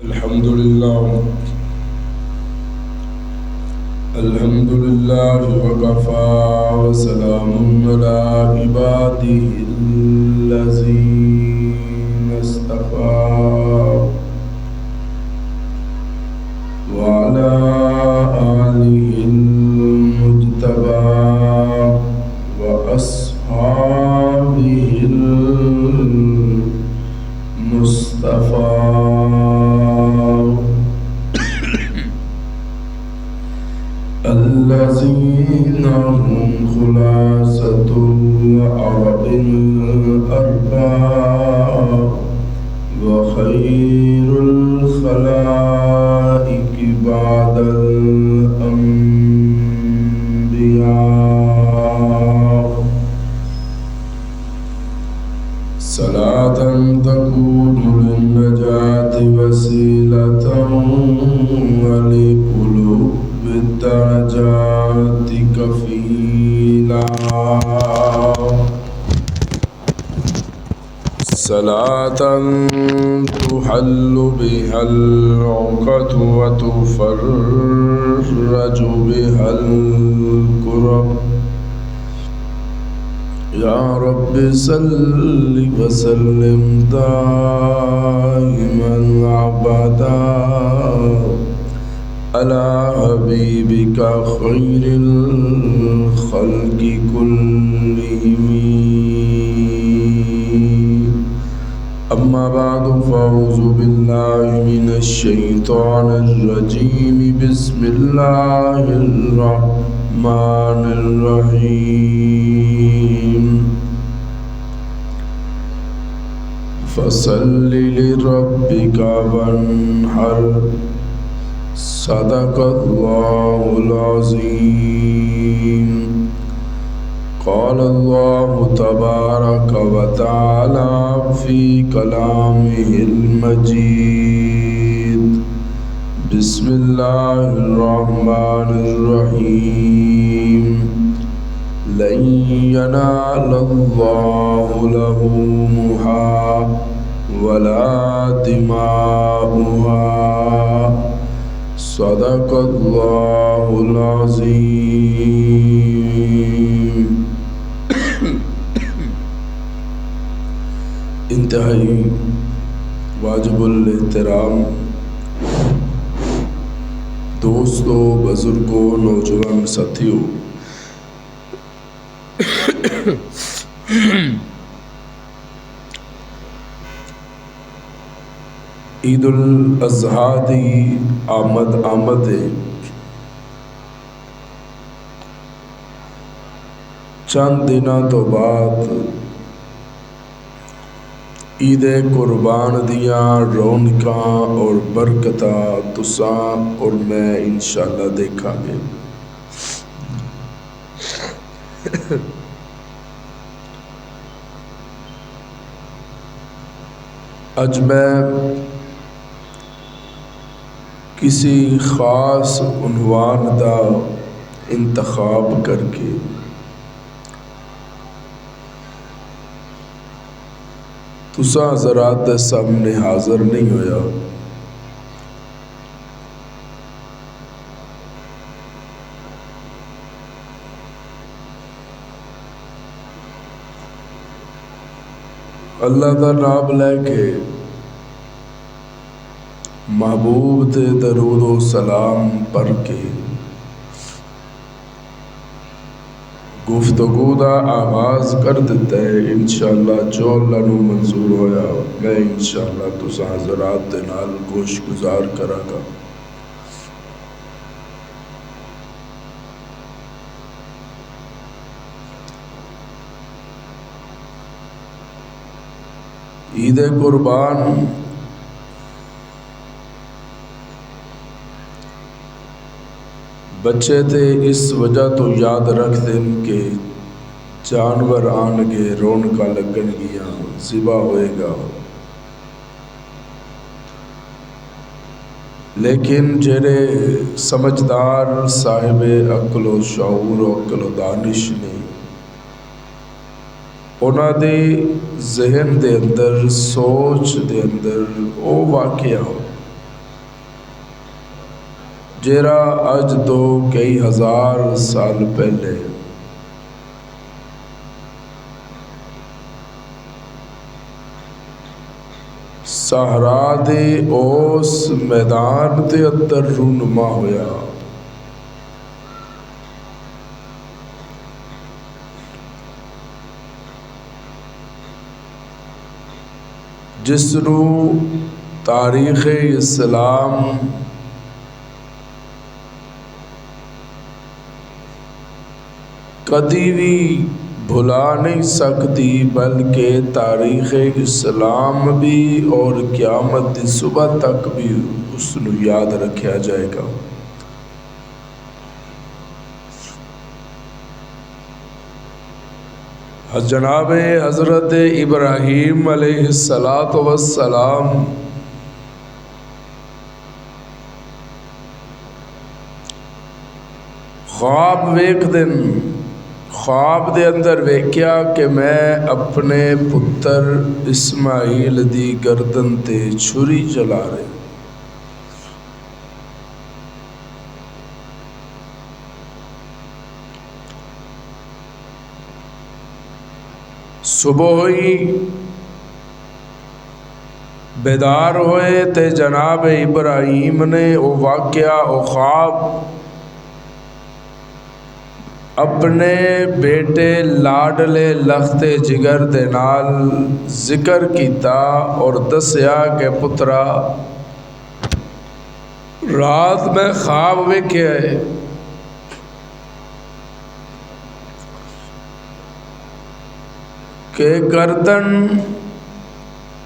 الحمد لله وكفى وسلام على عباده الذين اصطفى وعلى آله المجتبى وأصحابه المصطفى الذين هم خلاصة العرب الأرباب وخير الخلائق بعد الأنبياء صلاة تكون للنجاة وسيلة ولقلوب بالدرجات كفيلا صلاة تحل بها العقد وتفرج بها الكرب يا رب صل وسلم دائما أبدا على حبيبك خير الخلق كلهم أما بعد فأعوذ بالله من الشيطان الرجيم بسم الله الرحمن الرحيم فصل لربك وانحر صدق الله العظيم قال الله تبارك وتعالى في كلامه المجيد بسم الله الرحمن الرحيم لن ينال الله لحومها ولا دماؤها صدق اللہ العظیم۔ انتہائی واجب الاحترام دوستوں، بزرگوں، نوجوان ساتھیوں، عید الاضحیٰ دی آمد ہے۔ چند دنوں تو بعد عید قربان دیاں رونقاں اور برکتاں تساں اور میں انشاءاللہ دیکھاں گے۔ اج میں کسی خاص عنوان دا انتخاب کر کے تساں حضرات دے سامنے حاضر نہیں ہویا۔ اللہ دا نام لے کے محبوب تے درود و سلام پڑھ کے گفتگو دا آغاز کر دیتا ہے۔ انشاءاللہ جو اللہ نو منظور ہویا میں انشاءاللہ تساں حضرات دے نال گوش گزار کراں گا۔ عید قربان بچے تے اس وجہ تو یاد رکھ دیں کہ جانور آن گے، رونقاں لگن گیاں، ذبح ہوئے گا، لیکن جڑے سمجھدار صاحب عقل و شعور و عقل و دانش نے انہاں دے ذہن دے اندر، سوچ دے اندر او واقعہ ہو جیرا اج تو کئی ہزار سال پہلے صحرا دے اس میدان دے اندر رونما ہویا، جس نو تاریخ اسلام کدی بھی بھلا نہیں سکتی، بلکہ تاریخ اسلام بھی اور قیامت دی صبح تک بھی اس نو یاد رکھیا جائے گا۔ جناب حضرت ابراہیم علیہ السلام خواب ویکھ دن، خواب دے اندر ویکھیا کہ میں اپنے پتر اسماعیل دی گردن تے چھری چلا رہے، صبح ہوئی بیدار ہوئے تے جناب ابراہیم نے وہ واقعہ وہ خواب اپنے بیٹے لاڈلے لخت جگر دے نال ذکر کیتا اور دسیا کہ پترا رات میں خواب ویکھیا ہے کہ گردن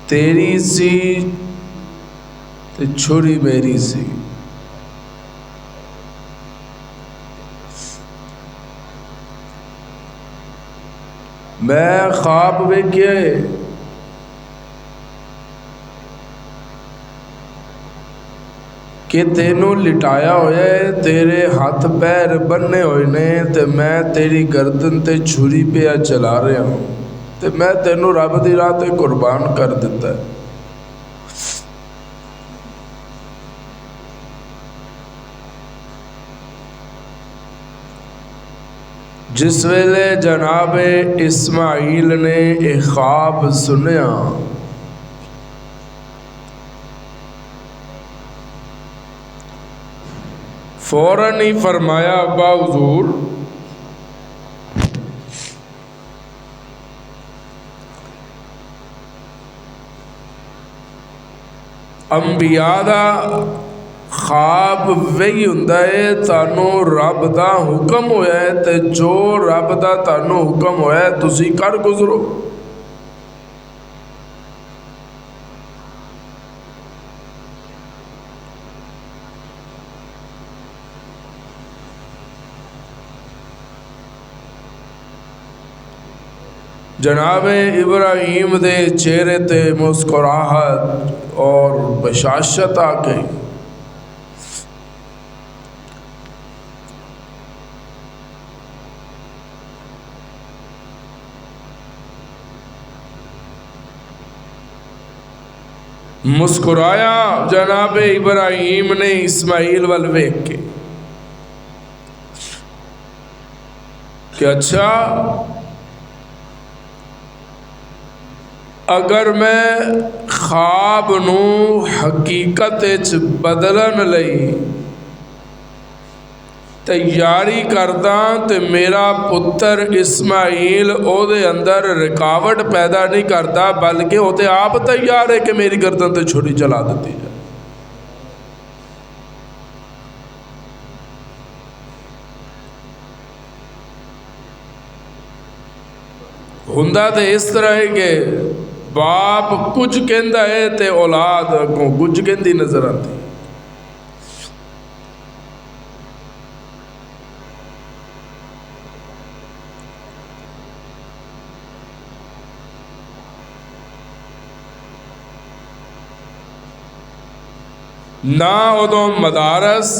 تیری سی تے چھری میری سی، میں خواب ویکھیا ہے کہ تینوں لٹایا ہویا ہے، تیرے ہاتھ پیر بننے ہوئے نے تے میں تیری گردن تے چھری پہ چلا رہا ہوں تے میں تینوں رب دی راہ تے قربان کر دیتا ہے۔ جس ویلے جناب اسماعیل نے ایک خواب سنیا، فوراً ہی فرمایا ابا حضور انبیاء دا خواب وہی ہوندا ہے، تانوں رب دا حکم ہویا ہے تے جو رب دا تانوں حکم ہویا ہے تسی کر گزرو۔ جناب ابراہیم دے چہرے تے مسکراہٹ اور بشاشت آ گئی۔ مسکرایا جناب ابراہیم نے اسماعیل وال ویکھ کے کہ اچھا اگر میں خواب نو حقیقت وچ بدلن لئی تیاری کرداں تے میرا پتر اسماعیل او دے اندر رکاوٹ پیدا نہیں کرتا، بلکہ او تے آپ تیار ہے کہ میری گردن تے چھری چلا دیتی جائے۔ ہوندا تے اس طرح ہے کہ باپ کچھ کہندا ہے تے اولاد کو کچھ کہندی نظر آتی۔ نہ ادوں مدارس،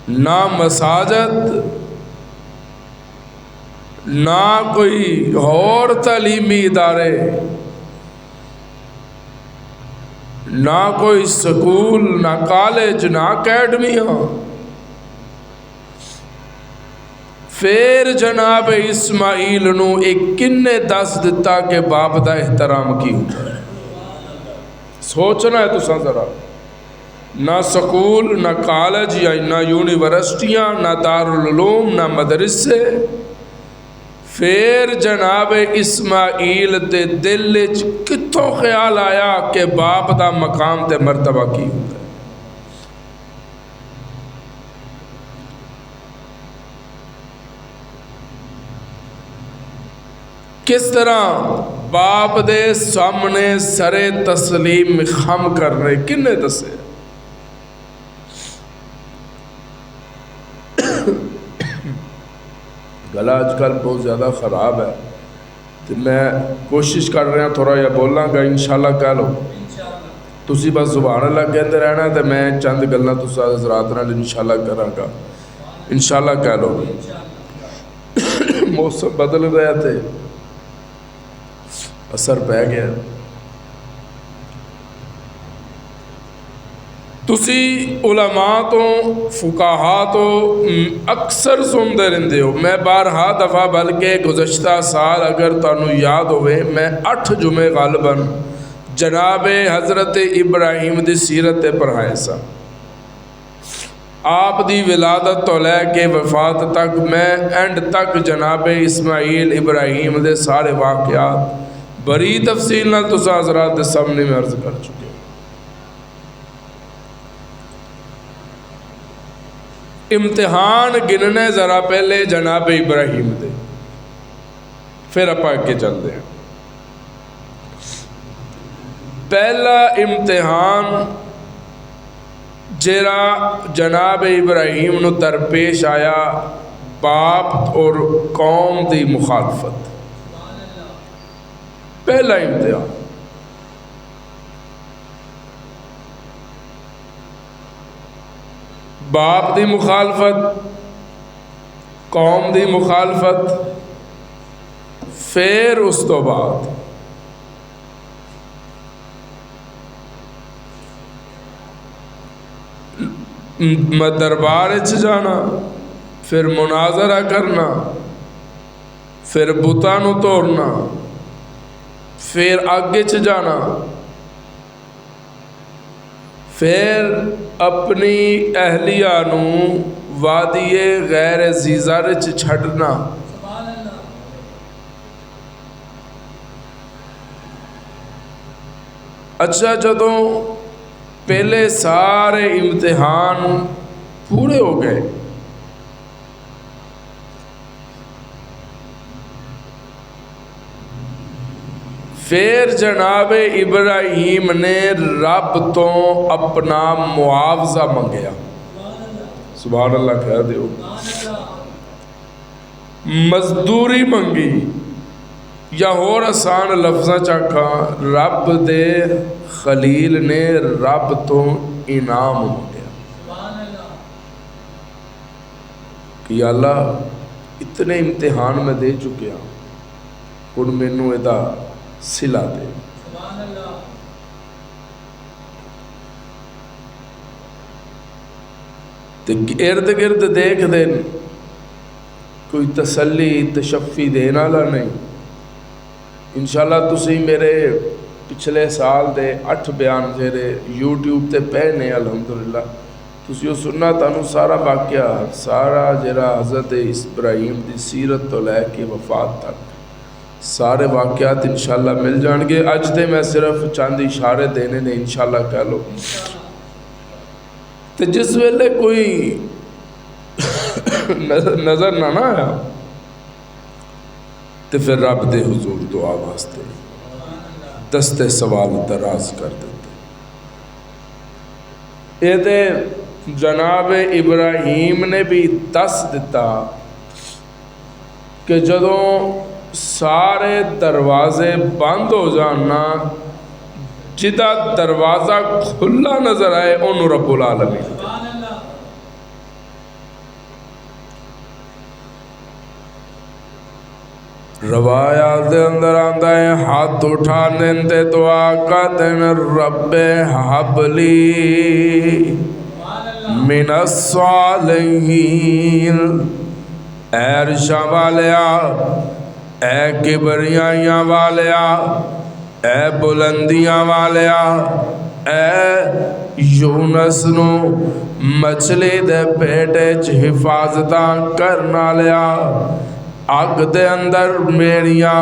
نہ مساجد، نہ کوئی اور تعلیمی ادارے، نہ کوئی سکول، نہ کالج، نہ اکیڈمیاں. پھر جناب اسماعیل نو ایک کنے دس دیتا کہ باپ دا احترام کی ہوتا ہے. سوچنا ہے تساں ذرا. نہ سکول، نہ کالج یا نہ یونیورسٹیاں، نہ دارالعلوم، نہ مدرسے. پھر جناب اسماعیل دے دل وچ کتھوں خیال آیا کہ باپ دا مقام تے مرتبہ کی ہوتا ہے. کس طرح باپ دے سامنے سرے تسلیم خم کر رہے، کنے دسے. گلا آج کل بہت زیادہ خراب ہے تو میں کوشش کر رہا تھوڑا یا بولاں گا، انشاءاللہ کہہ لو تسی بس سبحان اللہ کہتے رہنا تو میں چند گلاں تساں حضرات نال انشاءاللہ کراں گا. انشاءاللہ کہہ لو. موسم بدل رہے تھے، اثر پہ گیا. تسی علماء تو فقہا تو اکثر سنتے رہتے ہو. میں بارہا دفعہ بلکہ گزشتہ سال اگر تانوں یاد ہوئے میں 8 جمعے غالباً جناب حضرت ابراہیم دی سیرت پڑھائے سا. آپ دی ولادت تو لے کے وفات تک میں اینڈ تک جناب اسماعیل ابراہیم دے سارے واقعات بڑی تفصیل نہ تساں حضرات دے سامنے میں عرض کر چکے. امتحان گننے ذرا پہلے جناب ابراہیم دے، پھر اپا کے چلتے ہیں. پہلا امتحان جرا جناب ابراہیم نو درپیش آیا باپ اور قوم دی مخالفت. پہلا امتحان باپ دی مخالفت، قوم دی مخالفت. پھر اس تو بعد دربار جانا، پھر مناظرہ کرنا، پھر بتاں نو توڑنا، پھر آگے جانا، پھر اپنی اہلیہ نو وادی غیر زیزر چھڈنا. اچھا جدوں پہلے سارے امتحان پورے ہو گئے، پھر جناب ابراہیم نے رب تو اپنا معاوضہ منگیا. سبحان اللہ کہہ دیو. مزدوری منگی یا اور آسان لفظاں چاکھا رب دے خلیل نے رب تو انعام منگیا کہ یا اللہ اتنے امتحان میں دے چکے ہوں، ہن مینوں ادا صلہ دے. ارد گرد دیکھ دین کوئی تسلی تشفی دین والا نہیں. انشاءاللہ تسی میرے پچھلے سال دے 8 بیان جڑے یوٹیوب تے پے نے الحمدللہ تسی وہ سننا، تانوں سارا واقعہ سارا جڑا حضرت ابراہیم دی سیرت تو لے کے وفات تک سارے واقعات انشاءاللہ مل جان گے. اج تے میں صرف چند اشارے دینے نے انشاءاللہ کہہ لو. تے جس ویلے کوئی نظر نہ آیا تے پھر رب دے حضور دعا واسطے دستے سوال دراز کر دیتے. یہ تے جناب ابراہیم نے بھی دس دیتا کہ جدوں سارے دروازے بند ہو جانا، جدا دروازہ کھلا نظر آئے انہوں رب العالمین. روایات دے اندر آندا ہے ہاتھ اٹھانے تے دعا کرتے ہیں رب حبلی من الصالحین، اے عرشاں والیا، اے کبریائیاں والیا، اے بلندیاں والیا، اے یونس نو مچھلی دے پیٹے چ حفاظتاں کرنا لیا، اگ دے اندر میریاں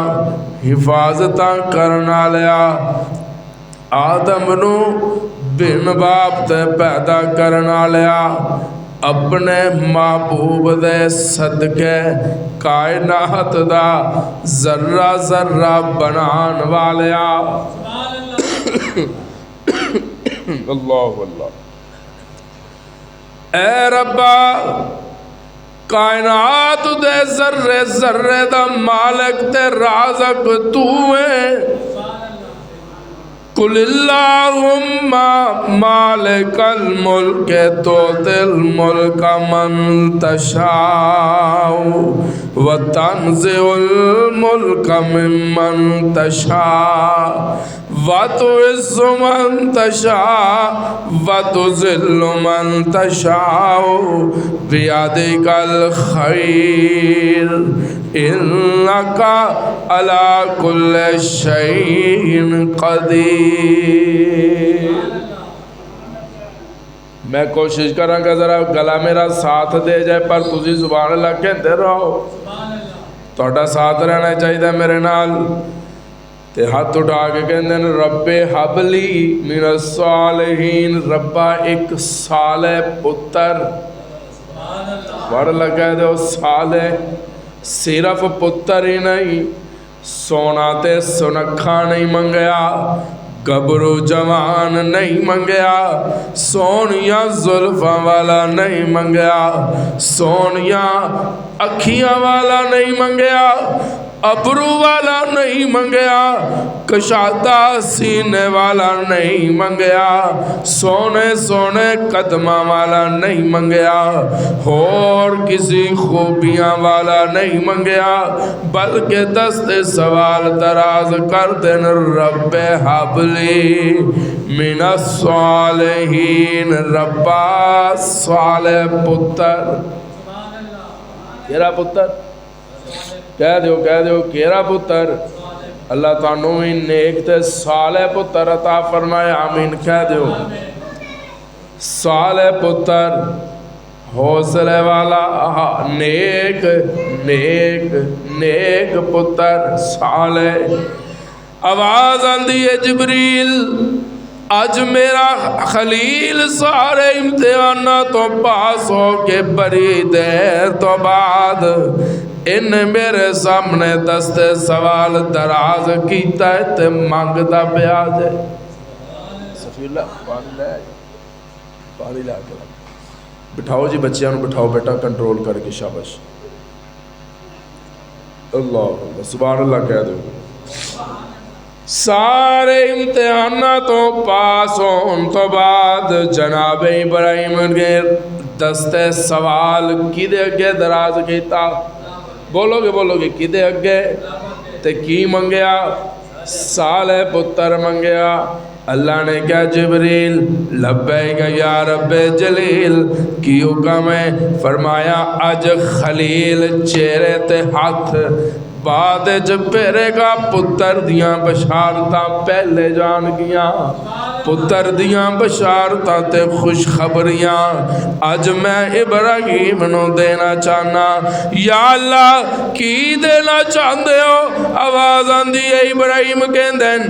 حفاظتاں کرنا لیا، آدم نو بن باپ تے پیدا کرنا لیا، اپنے محبوب دے صدقے کائنات دا ذرہ ذرہ بنان والیا۔ اللہ اللہ، اے ربا کائنات دے ذرے ذرے دا مالک تے رازق تو ہے، قل اللہم مالک الملک تؤتی الملک من تشاء وتنزع الملک ممن تشاء وتعز من تشاء وتذل من تشاء بیدک الخیر انک علی کل شیء قدیر۔ میں کوشش کراں گا ذرا گلا میرا ساتھ دے جائے، پر تسی سبحان اللہ کہتے رہو، تہاڈا ساتھ رہنا چاہیے میرے نال۔ تے ہاتھ اٹھا کے کہندے ہیں رب حبلی من الصالحین، ربا ایک صالح پتر، بڑھ لگا دے صالح، صرف پتر ہی نہیں، سونا تے سنکھا نہیں منگیا، گبرو جوان نہیں منگیا، سونیاں زلفاں والا نہیں منگیا، سونیاں اکھیاں والا نہیں منگیا، ابرو والا نہیں منگیا، کشادہ سینے والا نہیں منگیا، سونے سونے قدمہ والا نہیں منگیا، اور کسی خوبیاں والا نہیں منگیا، بلکہ دست سوال دراز کر دین رب حبلی من الصالحین، ربا صالح پتر، کیرا پتر کہہ دیو کیرا پتر، اللہ تعالیٰ ہی نیک تے صالح پتر عطا فرمائے، آمین کہہ دیو۔ صالح پتر، حوصلے والا، نیک نیک نیک پتر صالح۔ آواز آندی ہے جبریل اج میرا خلیل سارے امتحانات تو پاس ہو کے بڑی دیر تو بعد ان میرے سامنے دست سوال دراز کیتا ہے تے مانگتا پہ آ جائے۔ سفی اللہ پانی لے کے بٹھاؤ جی، بچیاں بٹھاؤ بیٹا کنٹرول کر کے، شاباش اللہ اللہ سبحان اللہ کہہ دو۔ سارے امتحاناتوں پاس ہون تو بعد جناب ابراہیم کے دست سوال کدے اگے دراز کیتا؟ بولو گے کدے اگے؟ تے کی منگیا؟ صالح پتر منگیا۔ اللہ نے کہا جبریل لبیک یا رب جلیل، کی حکم ہے؟ فرمایا اج خلیل چہرے تے ہاتھ بعد جب پیرے گا، پتر دیاں بشارتاں پہلے جان گیاں، پتر دیاں بشارتاں تے خوشخبریاں اج میں ابراہیم نو دینا چاہنا۔ یا اللہ کی دینا چاہندے ہو؟ آواز آندی ہے ابراہیم کہندن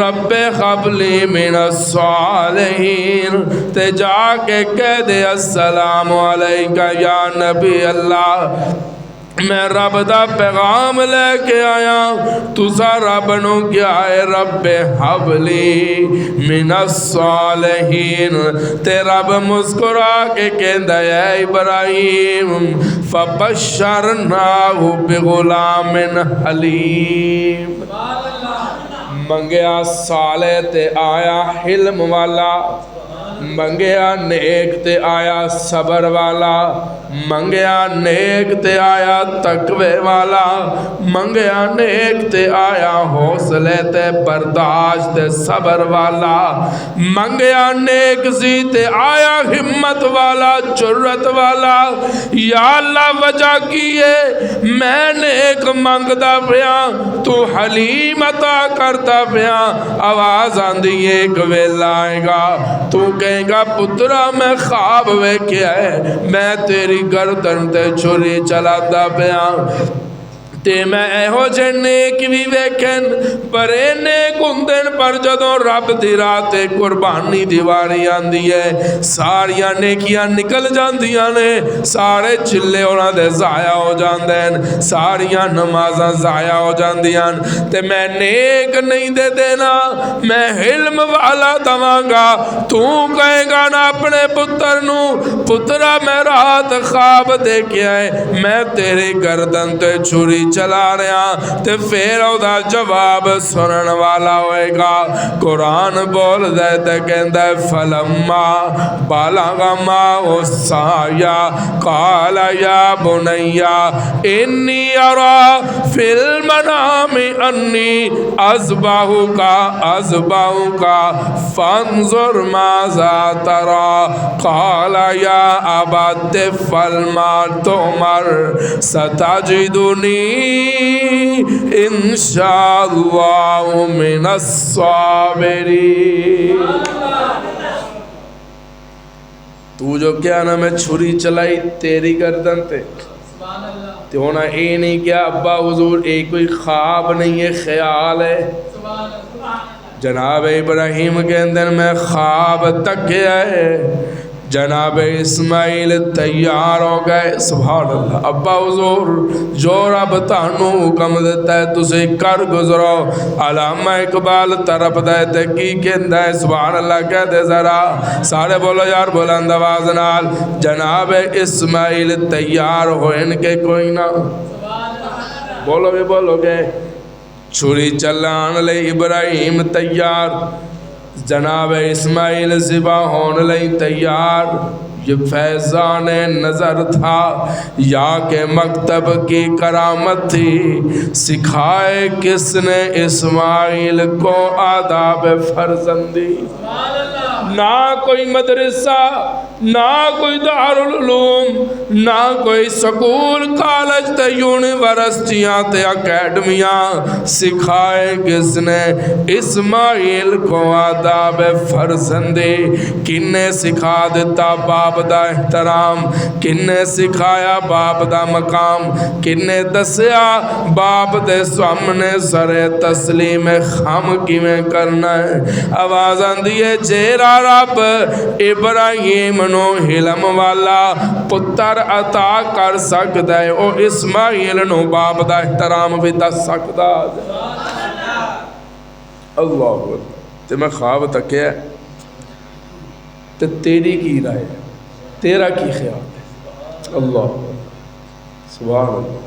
رب قبلی من الصالحین، تے جا کے کہہ دے السلام علیکہ یا نبی اللہ، میں رب دا پیغام لے کے آیا، تسا رب نو کیا ہے رب حبلی من الصالحین، تے رب مسکرا کے کہندا ہے ابراہیم فبشرناہ بغلام حلیم، منگیا صالح تے آیا حلم والا، منگیا نیک تے آیا صبر والا، منگیا نیک تے آیا تقوی والا، منگیا نیک تے آیا حوصلے تے برداشت تے صبر والا، منگیا نیک سی تے آیا ہمت والا جرت والا۔ یا اللہ وجہ کیے میں نیک منگدا پیا تو حلیم عطا کرتا پیا۔ آواز آندی ایک ویلا آئے گا تو کہے گا پترا میں خواب ویکھیا ہے، میں تیری گردن تے چھری چلاتا پیا تے میں ایہو جے نیک بھی ویکھن پر اے نیک ہوندن پر جدوں رب دی راہ تے قربانی دی واری آندی ہے ساریاں نیکیاں نکل جاندیاں نے، سارے چلے انہاں دے ضائع ہو جاندے ہیں، ساریاں نمازاں ضائع ہو جاندیاں تے میں نیک نہیں دے دینا، میں علم والا دواں گا۔ تو کہے گا نا اپنے پتر نو پترا میں رات خواب دیکھیا ہے میں تیری گردن تے چھری چلا رہا تے پھر او دا جواب سنن والا ہوئے گا۔ قرآن بول دے تے کہندہ ہے فلما بلغ معه السعی قال یا بنی انی ارى فی المنام انی اذبحک فانظر ماذا تری قال یا ابت افعل ما تؤمر ستجدنی انشاءاللہ من الصابرین۔ تو جو کیا نا میں چھری چلائی تیری گردن تے ہونا اے نہیں کیا ابا حضور اے کوئی خواب نہیں ہے خیال ہے۔ جناب ابراہیم کے اندر میں خواب تک گیا ہے، جناب اسماعیل تیار ہو گئے، سبحان اللہ۔ ابا حضور جو رب تانو حکم دیتا ہے تسے کر گزرو۔ علامہ اقبال طرف دے کی کہندہ ہے سبحان اللہ کہہ دے ذرا سارے بولو یار بلند آواز نال، جناب اسماعیل تیار ہوئن کے کوئی نہ بولو بھی بولو گے، چھری چلان لے ابراہیم تیار، جناب اسماعیل ذبح ہون لئی تیار۔ یہ فیضان نظر تھا یا کہ مکتب کی کرامت تھی، سکھائے کس نے اسماعیل کو آداب فرزندی۔ نہ کوئی مدرسہ، نہ کوئی دارالعلوم، نہ کوئی سکول کالج تے یونیورسٹیاں تے اکیڈمیاں، سکھائے کس نے اسماعیل کو آداب فرزندی۔ کن نے سکھا دیتا باپ دا احترام، کن نے سکھایا باپ دا مقام، کن نے دسیا باپ دے سامنے سر تسلیم خم کی میں کرنا ہے۔ آواز آندی ہے جیرا رب ابراہیم نو علم والا پتر عطا کر سکتا ہے او اسماعیل نو باپ دا احترام بھی دس سکتا ہے۔ اللہ تے میں خواب تکیا تے تیری کی رائے تیرا کی خیال ہے؟ اللہ سبحان اللہ۔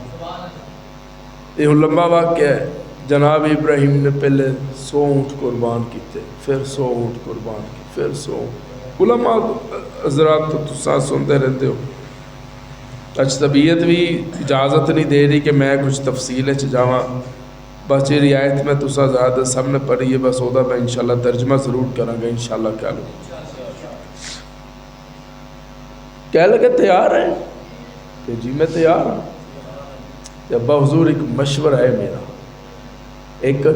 یہ لمبا واقعہ ہے، جناب ابراہیم نے پہلے 100 اونٹ قربان کیتے، پھر 100 اونٹ قربان کی، پھر 100۔ علماء حضرات تو تساں سنتے رہتے ہو، اچھ طبیعت بھی اجازت نہیں دے رہی کہ میں کچھ تفصیل جاواں، بس یہ رعایت میں تساں زیادہ سب نے پڑھی ہے، بس ہوتا میں انشاءاللہ ترجمہ ضرور کراں گا انشاءاللہ۔ کیا لو کہہ لگے تیار ہیں کہ جی میں تیار ہوں۔ کہ ابا حضور ایک مشورہ ہے میرا، ایک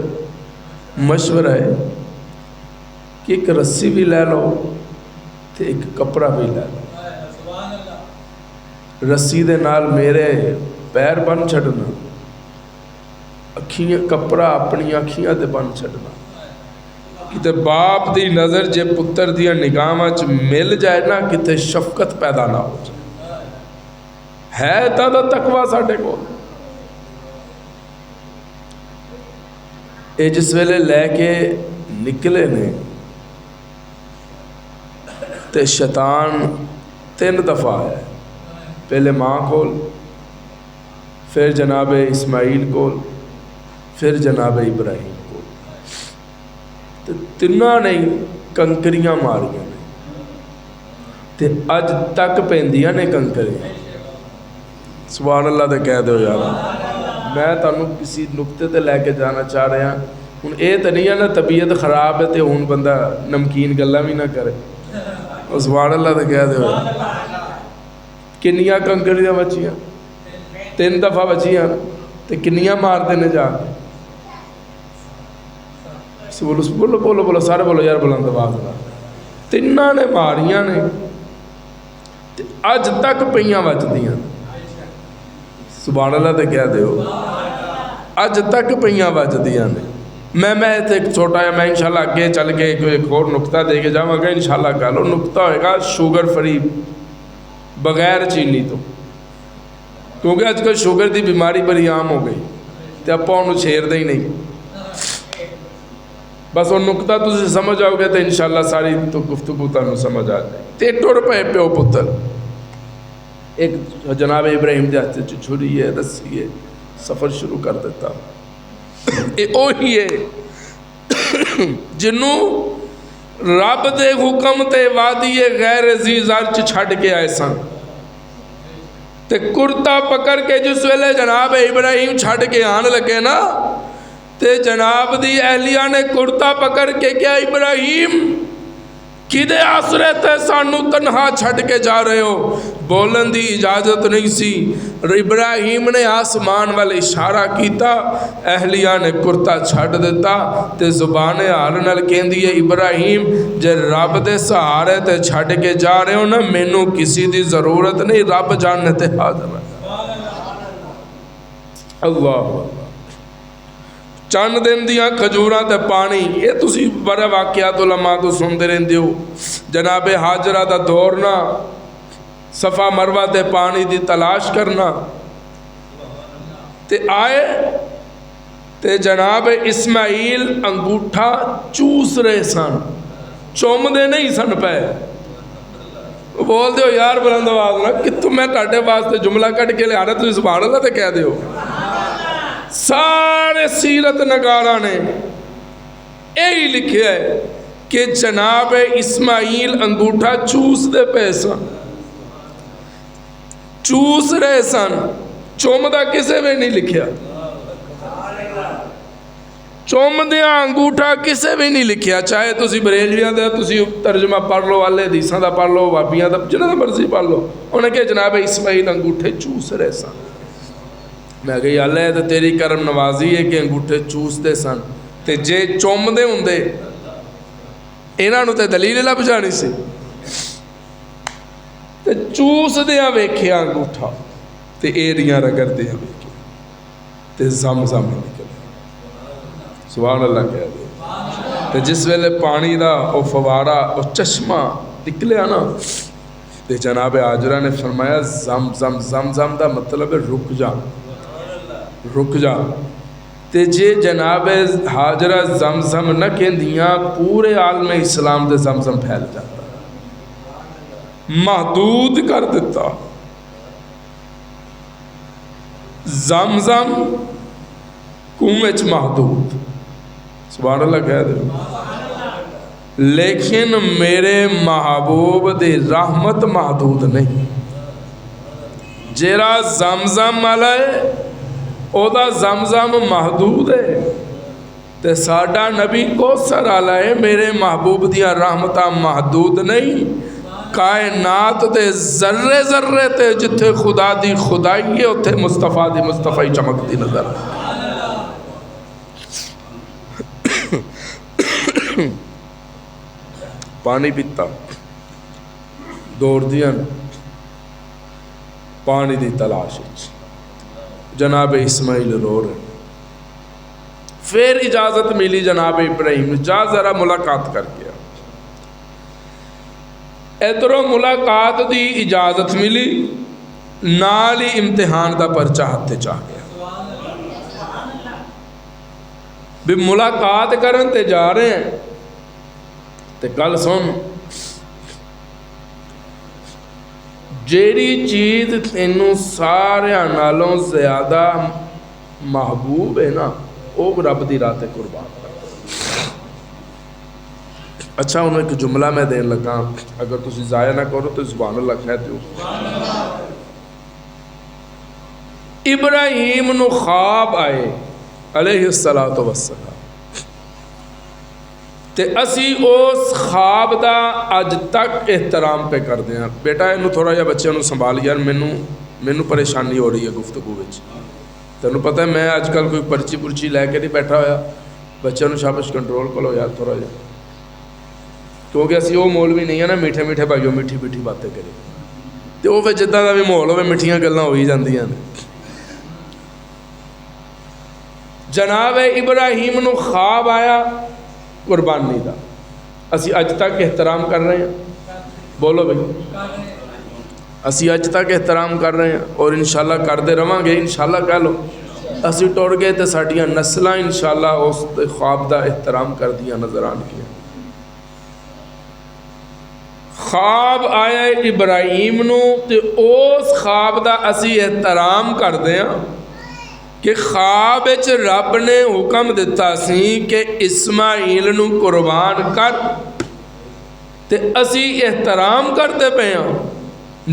مشورہ ہے کہ ایک رسی بھی لے لو تے ایک کپڑا بھی لے لو، رسی دے نال میرے پیر بن چھڑنا، اکھیاں کپڑا اپنی اکھیاں تے بن چھڑنا، کتے باپ دی نظر جے پتر دیا نگاہاں چ مل جائے نا کتے شفقت پیدا نہ ہو جائے۔ ہے تا دا تقوی ساڈے کو اے جس ویلے لے کے نکلے نے تے شیطان 3 دفعہ ہے، پہلے ماں کول، پھر جناب اسماعیل کول، پھر جناب ابراہیم کول، تے تنہاں نے کنکریاں ماریاں نے، تے اج تک پیندیاں نے کنکریاں. سبحان اللہ تے کہہ دو یار. میں تانوں کسی نقطے تے لے کے جانا چاہ رہا ہوں. اے تے نہیں ہے نا طبیعت خراب ہے تے ہن بندہ نمکین گلاں بھی نہ کرے. سبحان اللہ تے کہہ دو. کنیاں کنکریاں بچیاں 3 دفعہ بچیاں تے کنیاں مارتے نے جا کے. بولو بولو بولو سارے بولو یار بلند آواز نال. 3 نے ماریاں نے تے اج تک پئیاں بچدیاں. سبحان اللہ تے کہہ دیو. اج تک پئیاں بچدیاں نے. میں ایک چھوٹا ہے، میں انشاءاللہ اگے چل کے ایک اور نقطہ دے کے جاواں گا انشاءاللہ. گل نقطہ ہوئے گا شوگر فری بغیر چینی تو، کیونکہ اج کل شوگر دی بیماری بڑی عام ہو گئی تے آپاں اونوں چھیڑدے ہی نہیں. بس وہ نقطہ تسی سمجھ آؤ گے تو انشاءاللہ ساری تو گفتگو تانوں سمجھ آ جائے. تے ٹر پے پیو پتر. ایک جناب ابراہیم دے ہاتھ چ چھری ہے، رسی ہے، سفر شروع کر دیتا. اے اوہی ہے جنوں رب دے حکم تے وادی غیر ذی زرع چھڈ کے آئے سن. تے کرتا پکڑ کے جس ویلے جناب ابراہیم چھڈ کے آن لگے نا تے جناب دی اہلیہ نے کرتا پکڑ کے کیا ابراہیم کدے آسرے تے سانو تنہا چھڈ کے جا رہے ہو؟ بولن دی اجازت نہیں سی. ابراہیم نے آسمان والے اشارہ کیتا، اہلیہ نے کرتا چھڈ دیتا تے زبان حال نال کہندی ہے ابراہیم جے رب دے سہارے تے چھڈ کے جا رہے ہو نا مینوں کسی دی ضرورت نہیں، رب جاننے تے حاضر ہے. اللہ چند دن دیاں کھجوراں تے پانی. یہ تسی بڑے واقعات علماء تو سنتے رہندے ہو. جناب حاجرہ دا دورنا، صفا مروہ تے پانی دی تلاش کرنا. تے آئے تے جناب اسماعیل انگوٹھا چوس رہے سن، چوم دے نہیں سن پے. بول دے ہو یار بلند آواز نہ کہ تم میں ٹاٹے واسطے جملہ کٹ کے لے آ رہا تھی سبحان اللہ تے کہہ دے ہو. سارے سیرت نگاراں نے یہی لکھیا ہے کہ جناب اسماعیل انگوٹھا چوس دے پے سن، چوس رہے سن. چومدہ کسے بھی نہیں لکھیا، چومدیاں انگوٹھا کسے بھی نہیں لکھیا. چاہے تسی بریلویاں دا تسی ترجمہ پڑھ لو، والے حدیثاں دا پڑھ لو، وابیاں دا جنہاں دا مرضی پڑھ لو. انہیں کہ جناب اسماعیل انگوٹھے چوس رہے سن. میں کہی اللہ تو تیری کرم نوازی ہے کہ انگوٹھے چوس دے سن. تے جے چوم دے ہوں دے انہاں نوں تے دلیل لب جانی سی. تے چوس دیاں ویکھیا انگوٹھا تے ایڑیاں رگڑ دیاں ویکھیا تے زمزم نکلے. سبحان اللہ کہہ دے. تے جس ویلے پانی دا او فوارا او چشمہ نکلیا نا تے جناب حاجرہ نے فرمایا زمزم. زمزم دا مطلب ہے رک جا، رک جا. تے جے جناب حاجرہ زمزم نہ کہندیاں پورے عالم اسلام دے زمزم پھیل جاتا، محدود کر دیتا. زمزم کنویں محدود. سبحان اللہ کہہ دے. لیکن میرے محبوب دی رحمت محدود نہیں. جیرا زمزم والا ہے او دا زمزم محدود ہے تے ساڈا نبی کوثر والا ہے. میرے محبوب دیا رحمتاں محدود نہیں. کائنات تے ذرے ذرے تے جتھے خدا دی خدائی ہے اتھے مصطفیٰ دی مصطفی چمکتی نظر. پانی پیتا دوڑ دیاں پانی دی تلاش. جناب اسماعیل رو رہے. پھر اجازت ملی جناب ابراہیم جا ذرا ملاقات کر کے. ادھروں ملاقات دی اجازت ملی، نال ہی امتحان دا پرچہ ہاتھ چاہ گیا. بھی ملاقات کرن تے جا رہے ہیں تے گل سن، جیڑی چیز تینوں سارے نالوں زیادہ محبوب ہے نا وہ رب دی راہ تے قربان کر. اچھا انہوں ایک جملہ میں دین لگا، اگر تسی ضائع نہ کرو تو سبحان اللہ کہہ دیو۔ ابراہیم نو خواب آئے علیہ السلام، تے اسی اس خواب دا اج تک احترام پہ کر دیا۔ بیٹا انہوں تھوڑا جا بچے انہوں سنبھال، یار مینوں پریشانی ہو رہی ہے گفتگو وچ۔ تینوں پتہ ہے میں اج کل کوئی پرچی پرچی لے کے نہیں بیٹھا ہویا، بچے انہوں شابش کنٹرول کرو یار تھوڑا جا، کیونکہ اسی وہ مولوی نہیں ہے نا میٹھے میٹھے بھائیو میٹھی میٹھی باتیں کرے، تے وہ پھر جداں دا بھی ماحول ہوے میٹھیاں گلاں ہو ہی جاندیاں نے۔ جناب ابراہیم نو خواب آیا قربانی دا، اسی اج تک احترام کر رہے ہیں، بولو بھائی اسی اج تک احترام کر رہے ہیں اور انشاءاللہ کردے رواں گے۔ انشاءاللہ کہہ لو اسی ٹر گئے تے ساڈیاں نسلاں انشاءاللہ اس خواب دا احترام کر دیا نظر آن گیا۔ خواب آیا ابراہیم نو تے اس خواب دا اسی احترام کر دیا کہ خواب وچ رب نے حکم دیتا سی کہ اسماعیل نو قربان کر، تے اسی احترام کرتے پے ہاں،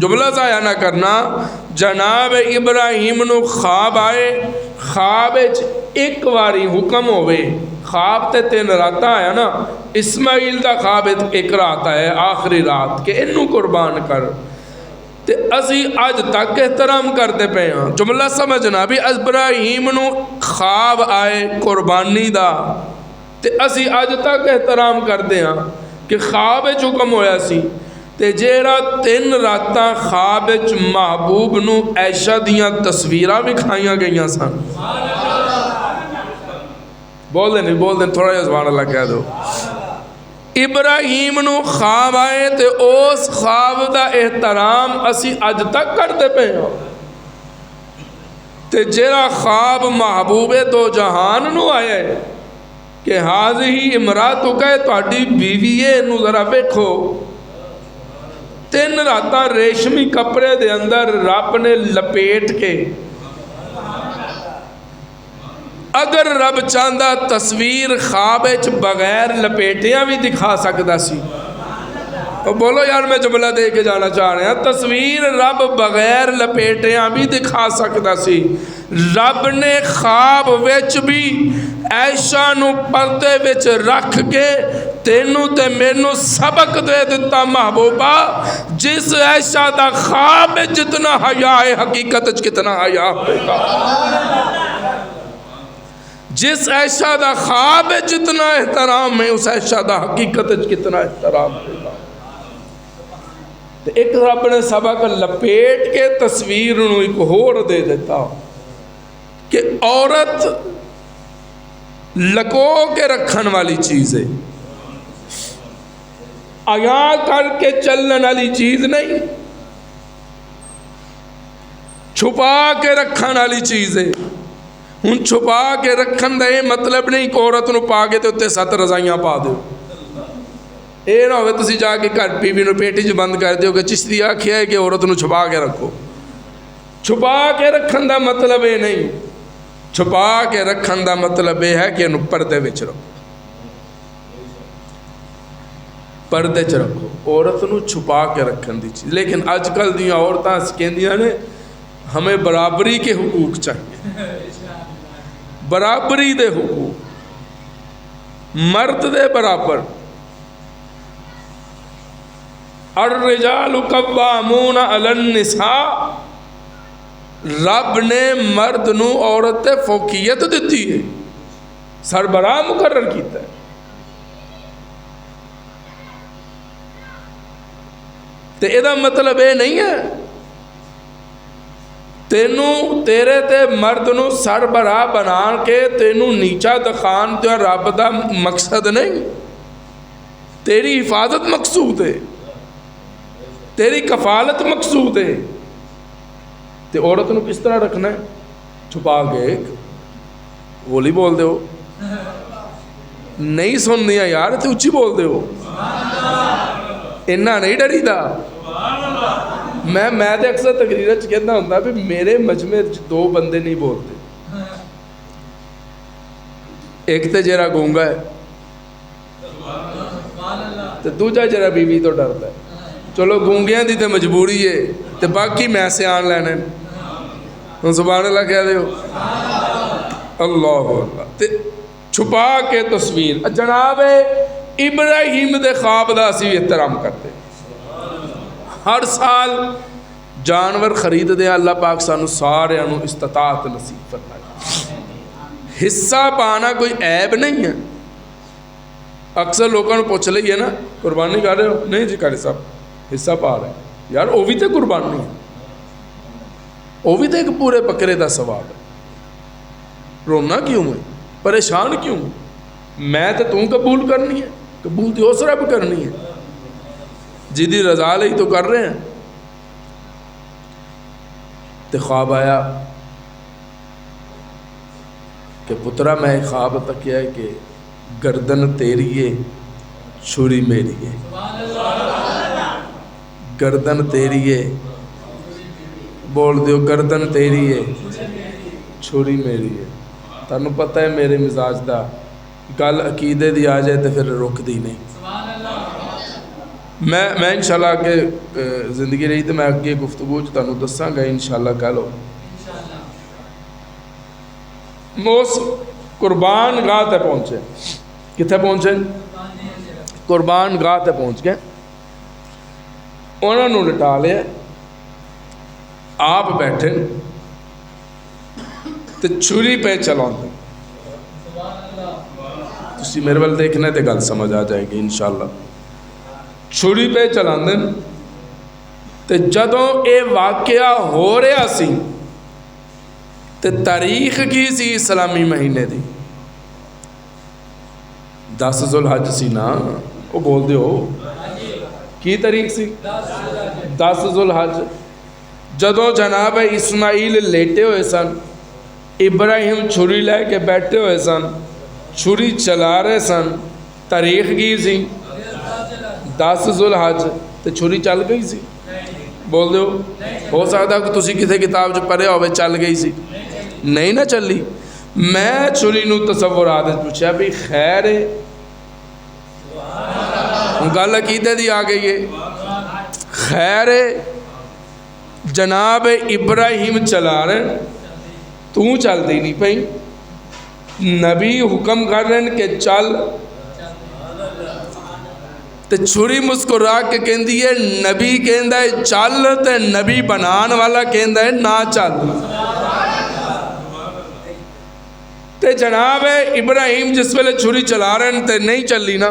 جملہ ضائع نہ کرنا۔ جناب ابراہیم نو خواب آئے، خواب وچ ایک واری حکم ہوئے، خواب تے 3 راتاں آیا نا، اسماعیل دا خواب ایک رات ہے آخری رات کہ انہوں قربان کر، تے اسی آج تک احترام کرتے پے ہاں۔ جملہ سمجھنا بھی ابراہیم نو خواب آئے قربانی دا تے اسی آج تک احترام کرتے ہاں کہ خواب حکم ہویا سی، تے جیڑا 3 راتاں خواب محبوب نو عائشہ دیاں تصویراں بھی کھائیاں گئیاں سن۔ بول دیں تھوڑا جا سبحان اللہ کہہ دو۔ ابراہیم نو خواب آئے تے اس خواب دا احترام اسی اج تک کرتے پے ہاں، تے جیڑا خواب محبوب دو جہان نو آیا ہے کہ حاضی امراتک ہے تہاڈی بیوی ہے، نو ذرا ویکھو 3 راتاں ریشمی کپڑے دے اندر رب نے لپیٹ کے، اگر رب چاہتا تصویر خواب بغیر لپیٹیاں بھی دکھا سکتا سی۔ بولو یار میں جملہ دے کے جانا چاہ رہا ہوں، تصویر رب بغیر لپیٹیاں بھی دکھا سکتا سی۔ رب نے خواب وچ بھی عائشہ نو پردے وچ رکھ کے تینوں تے مینوں سبق دے دیتا محبوبہ، جس عائشہ دا خواب جتنا حیا ہے حقیقت کتنا حیا ہوگا، جس عائشہ دا خواب جتنا احترام ہے اس عائشہ دا حقیقت کتنا احترام ہوگا۔ ایک رب نے سبق لپیٹ کے تصویر نو ایک ہور دے دیتا کہ عورت لکو کے رکھن والی چیز ہے، آیا کر کے چلن والی چیز نہیں، چھپا کے رکھن والی چیز ہے۔ ہن چھپا کے رکھن دا یہ مطلب نہیں کہ عورت نو پا کے تے اتنے 7 رضائیاں پا دیو، اے نہ ہوئے تسی جا کے گھر بیوی نو پیٹی چ بند کر دیو کہ چشتی آکھیا ہے کہ عورت نو چھپا کے رکھو۔ چھپا کے رکھن دا مطلب یہ نہیں، چھپا کے رکھن دا مطلب یہ ہے کہ انہوں پردے وچ رکھو، پردے چ رکھو، عورت نو چھپا کے رکھن دی چیز۔ لیکن آج کل دیاں عورتاں کہندیاں نے ہمیں برابری کے حقوق چاہیے، برابری دے حقوق، مرد دے برابر۔ الرجال قوامون علی النساء، رب نے مرد نو عورت تے فوقیت دیتی ہے، سربراہ مقرر کیتا ہے۔ تے ادا مطلب یہ نہیں ہے تینوں تیرے تے مرد نو سربراہ بنا کے تینوں نیچا دکھان تے رب دا مقصد نہیں، تیری حفاظت مقصود ہے، تیری کفالت مقصود ہے۔ تے عورت نو کس طرح رکھنا ہے؟ چھپا کے۔ بولی بول دے ہو، نہیں سن دیا یار تے اچھی بول دے ہو، انہا نہیں ڈری دا۔ میں تے اکثر تقریر کہنا ہوتا بھی میرے مجمع 2 بندے نہیں بولتے، ایک تے جیرا گونگا ہے، تو دوجا جرا بیوی تو ڈرتا ہے. چلو گونگیاں دی تے مجبوری ہے تے باقی میں سیان لینے. ہوں سبحان اللہ کہہ دے ہو. اللہ اللہ. تے چھپا کے تصویر جناب ابراہیم دے خواب دا اسی احترام کرتے. ہر سال جانور خرید دے. اللہ پاک سانو سارے انو استطاعت نصیب فرمائے. حصہ پانا کوئی عیب نہیں ہے. اکثر لوگوں نے پوچھ لئیے نا قربانی کر رہے ہو؟ نہیں جی کاری صاحب حصہ پا رہے ہیں. یار وہ بھی تو قربانی ہے, وہ بھی تو ایک پورے بکرے دا ثواب ہے. رونا کیوں ہے, پریشان کیوں ہے؟ میں تو تم قبول کرنی ہے, قبول تو اس رب کرنی ہے جدی رضا لئی تو کر رہے ہیں. تے خواب آیا کہ پترا میں خواب تکیا ہے کہ گردن تیری ہے چھری میری ہے. گردن تیری ہے, بول دیو گردن تیری ہے چھری میری ہے. تانوں پتہ ہے میرے مزاج دا, گل عقیدے دی آ جائے تو پھر رک دی نہیں. میں انشاءاللہ اگے زندگی رہی تو میں اگے گفتگو تانوں دساں گا انشاءاللہ. کہہ لو موس قربان گاہ تے پہنچے. کتنے پہنچے؟ قربان گاہ تے پہنچ گئے. انہوں نے لٹا لیا, آپ بیٹھے تو چھری پہ چلاؤں. تسی میرے وال دیکھنے تے گل سمجھ آ جائے گی انشاءاللہ. چھری پہ چلاؤں دیں تے جدوں اے واقعہ ہو رہا سی تے تاریخ کی سی اسلامی مہینے دی 10 ذوالحج سی نا. وہ بول دے ہو کی تاریخ سی 10 ذوالحج. جدوں جناب اسماعیل لیٹے ہوئے سن, ابراہیم چھری لے کے بیٹھے ہوئے سن, چھری چلا رہے سن. تاریخ کی سی 10 ذوالحج تے چھری چل گئی سی. بول دے ہو سکتا کہ تسی کسی کتاب جو پڑھے ہوئے چل گئی سی, نہیں نہ چلی. میں چھری نو تصورات پوچھا بھی خیر ہے, گل عقیدے دی آ گئی ہے. خیر ہے جناب ابراہیم چلا رہے, تو چل دی نہیں پئی. نبی حکم کر رہے ہیں کہ چل, تے چھری مسکرا کے کہندی ہے نبی کہندا ہے چل, تے نبی بنان والا کہندا ہے نہ چل. تے جناب ابراہیم جس ویلے چھری چلا رہے ہیں تے نہیں چلی نا.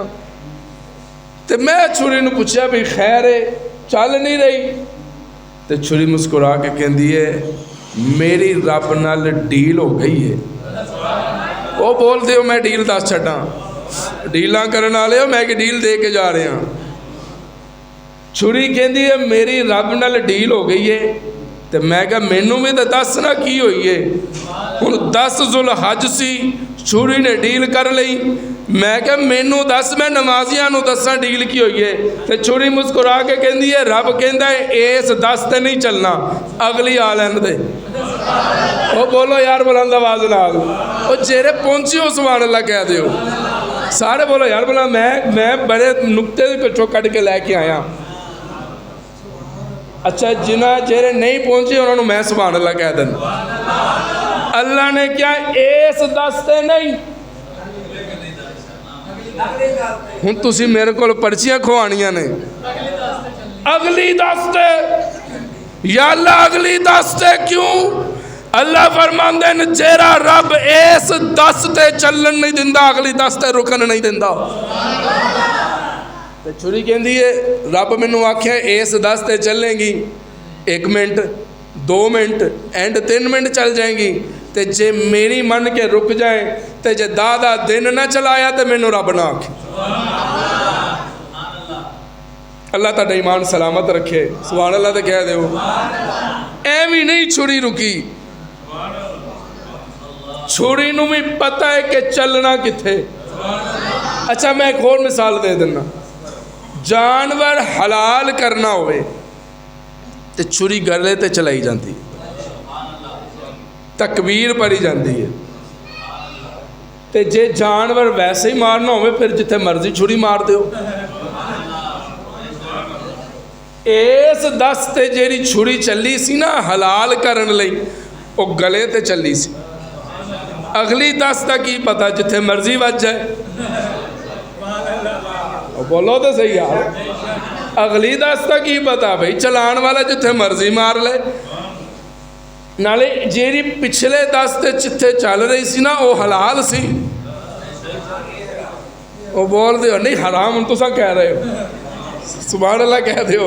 تے میں چھری نو پوچھا بھی خیر ہے چل نہیں رہی. تے چھری مسکرا کے کہندی ہے میری رب نال ڈیل ہو گئی ہے. وہ بول دے ہو میں ڈیل دس چھٹاں, ڈیلاں کرنے والے ہو, میں کہ ڈیل دے کے جا رہے ہیں. چھری کہندی ہے میری رب نال ڈیل ہو گئی ہے. تے میں کہا مینوں بھی تے دس نہ کی ہوئی ہے. ہن 10 ذوالحج سی, چھری نے ڈیل کر لئی. میں کہا مینوں دس, میں نمازیاں نو دساں ڈیل کی ہوئی ہے. تے چھری مسکرا کے کہندی ہے رب کہندا ہے اس 10 تے نہیں چلنا, اگلی آ لین دے. وہ بولو یار بلند آواز نال, وہ جیرے پہنچی ہو سبحان اللہ کہہ دیو. سارے بولو یار بلا میں بڑے نکتے کو کٹ کے لے کے آیا. اچھا جنہ جیرے نہیں پہنچے انہوں نے میں سبحان اللہ کہہ دینا. اللہ نے کیا اس 10 تے نہیں. ہن تسی میرے کو پرچیاں کھوانیاں نے, اگلی 10 تے. یا اللہ اگلی 10 تے کیوں؟ اللہ فرماندے نے جیرا رب اس 10 تے چلن نہیں دندا, اگلی 10 تے رکن نہیں دندا. تے چھری کہندی ہے رب مینوں آکھیا اس 10 تے چلیں گی 1 منٹ 2 منٹ اینڈ 3 منٹ چل جائیں گی. تے جے میری من کے رک جائیں تے جے دادا دن نہ چلایا تے مینوں رب نہ آکھے. اللہ تعالی ایمان سلامت رکھے. سبحان اللہ تے کہہ دیو. ایویں نہیں چھری رکی. چھری نو بھی پتہ ہے کہ چلنا کتھے. اچھا میں ایک اور مثال دے دینا. جانور حلال کرنا ہوئے تے چھری گلے تے چلائی جاندی, تکبیر پڑھی جاندی ہے. تے جے جانور ویسے ہی مارنا ہوئے پھر جتھے مرضی چھری مار دیو. ਇਸ ਦਸ ਤੇ ਜਿਹੜੀ ਛੁਰੀ ਚੱਲੀ ਸੀ ਨਾ ਹਲਾਲ ਕਰਨ ਲਈ, ਉਹ ਗਲੇ ਤੇ ਚੱਲੀ ਸੀ। ਅਗਲੀ ਦਸ ਦਾ ਕੀ ਪਤਾ, ਜਿੱਥੇ ਮਰਜ਼ੀ ਵੱਜ ਜਾਏ। ਬੋਲੋ ਤਾਂ ਸਹੀ ਯਾਰ, ਅਗਲੀ ਦਸ ਦਾ ਕੀ ਪਤਾ ਬਈ, ਚਲਾਉਣ ਵਾਲਾ ਜਿੱਥੇ ਮਰਜ਼ੀ ਮਾਰ ਲੈ। ਨਾਲੇ ਜਿਹੜੀ ਪਿਛਲੇ ਦਸ ਤੇ ਜਿੱਥੇ ਚੱਲ ਰਹੀ ਸੀ ਨਾ ਉਹ ਹਲਾਲ ਸੀ। ਉਹ ਬੋਲਦੇ ਹੋ ਨਹੀਂ ਹਰਾਮ, ਹੁਣ ਤੁਸੀਂ ਕਹਿ ਰਹੇ ਹੋ, ਸੁਭਾਨ ਅੱਲਾਹ ਕਹਿ ਦਿਓ।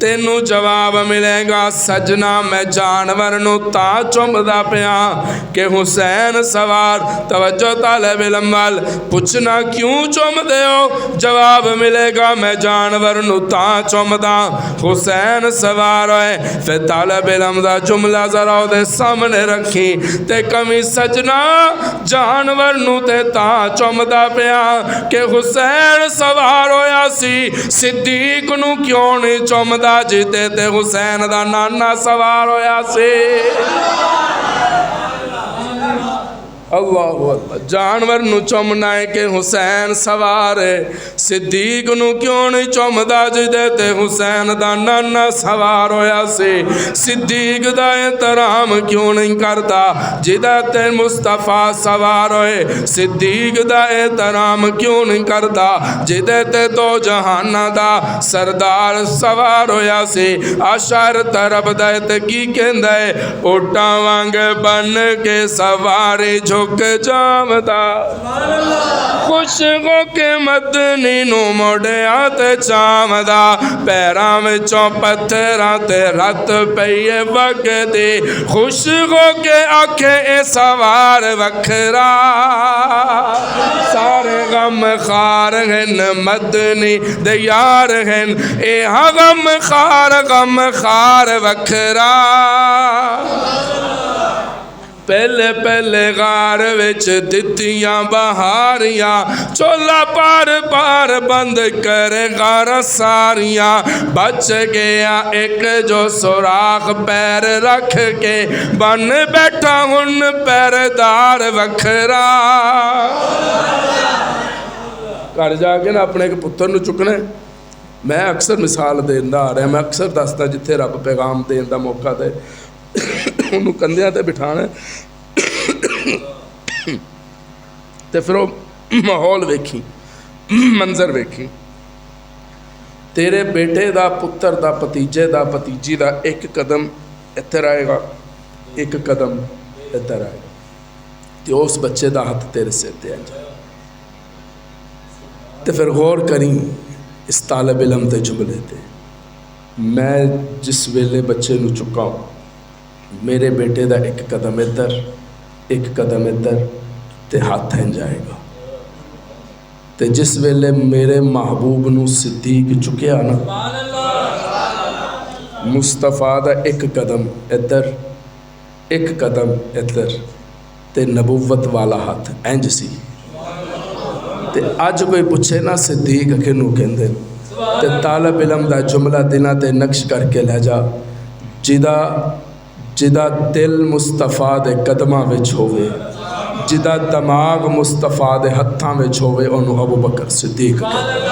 تینوں جواب ملے گا سجنا میں جانور نو تا چومدا پیا کہ حسین سوار توجہ طالب علم وال پوچھنا کیوں چومدے ہو جواب ملے گا میں جانور نو تا چومدا حسین سوار ہوئے پھر طالب علم دا جملہ ذرا دے سامنے رکھی تے کمی سجنا جانور نو تے تا چومدا پیا کہ حسین سوار ہویا سی صدیق نو کیوں نہیں چومدا جیتے تے حسین دا نانا سوار ہویا سی اللہ اللہ جانور نو چومنا ہے کہ حسین سوار ہے صدیق نو کیوں نہیں چومدا جدے تے حسین دا نانا سوار ہویا سی صدیق دا احترام کیوں نہیں کرتا جدے تے مصطفیٰ سوار ہوئے صدیق دا احترام کیوں نہیں کرتا جدے تے دو جہانہ دا سردار سوار ہویا سی اشار طرف دے تے کی کہندہ ہے اٹھا وانگ بن کے سواری جھوک جامدا خوش ہو کے مدنی نو موڑیا تے چامدا پیراں وچوں پتھراں تے رت پئیے وگدی خوش ہو کے آکھے اے سوار وکھرا سارے غم خار ہن مدنی دے یار ہن اے غم خار وکھرا پہلے پہلے غار وچ دتیاں بہاریاں چولا پار پار بند کرے غار ساریاں بچ گیا ایک جو سوراخ پیر رکھ کے بن بیٹھا ہن پیردار وکھرا گھر جا کے نا اپنے ایک پتر نو چکنے میں اکثر مثال دیندہ آ رہا میں اکثر دستا جتھے رب پیغام دین دا موقع دے انہوں کندیاں تے بٹھانا تے پھر وہ ماحول ویکھی منظر ویکھی تیرے بیٹے دا پتر دا پتیجے دا پتیجی دا ایک قدم اتر آئے گا ایک قدم اتر آئے گا تے اس بچے دا ہاتھ تیرے سے تے آ جائے تے پھر غور کریں اس طالب علم تے جملے تے میں جس ویلے بچے نو چکا ہوں میرے بیٹے دا ایک قدم ادھر ایک قدم ادھر تے ہاتھ ہن جائے گا تے جس ویلے میرے محبوب نو صدیق چکیا نا مصطفیٰ دا ایک قدم ادھر ایک قدم ادھر تے نبوت والا ہاتھ انج سی تے اج کوئی پوچھے نا صدیق کنوں کہندے تے طالب علم دا جملہ دلاں تے نقش کر کے لے جا جدا دل مصطفیٰ دے قدماں وچ ہوئے جدا دماغ مصطفیٰ دے ہتھاں وچ ہوئے انہوں ابو بکر صدیق کہتے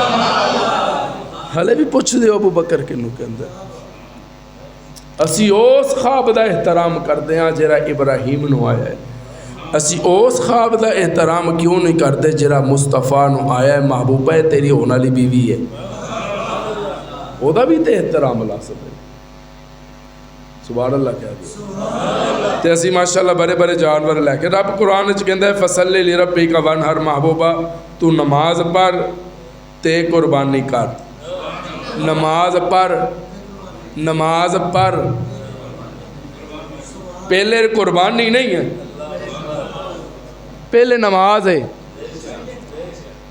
ہلے بھی پوچھ دے ابو بکر کنوں کہندے اسی اس خواب دا احترام کردے ہیں جرا ابراہیم نو آیا ہے اسی اس خواب دا احترام کیوں نہیں کردے جرا مصطفیٰ نو آیا ہے محبوبہ تیری ہونا لی بیوی ہے وہ دا بھی تے احترام لازم ہے سبحان اللہ کیا دیا تے اسی ماشاءاللہ بڑے بڑے جانور لے کے رب قرآن وچ کہندا ہے فصلی لربک وانحر محبوبہ تو نماز پڑھ تے قربانی کر نماز پڑھ پہلے قربانی نہیں ہے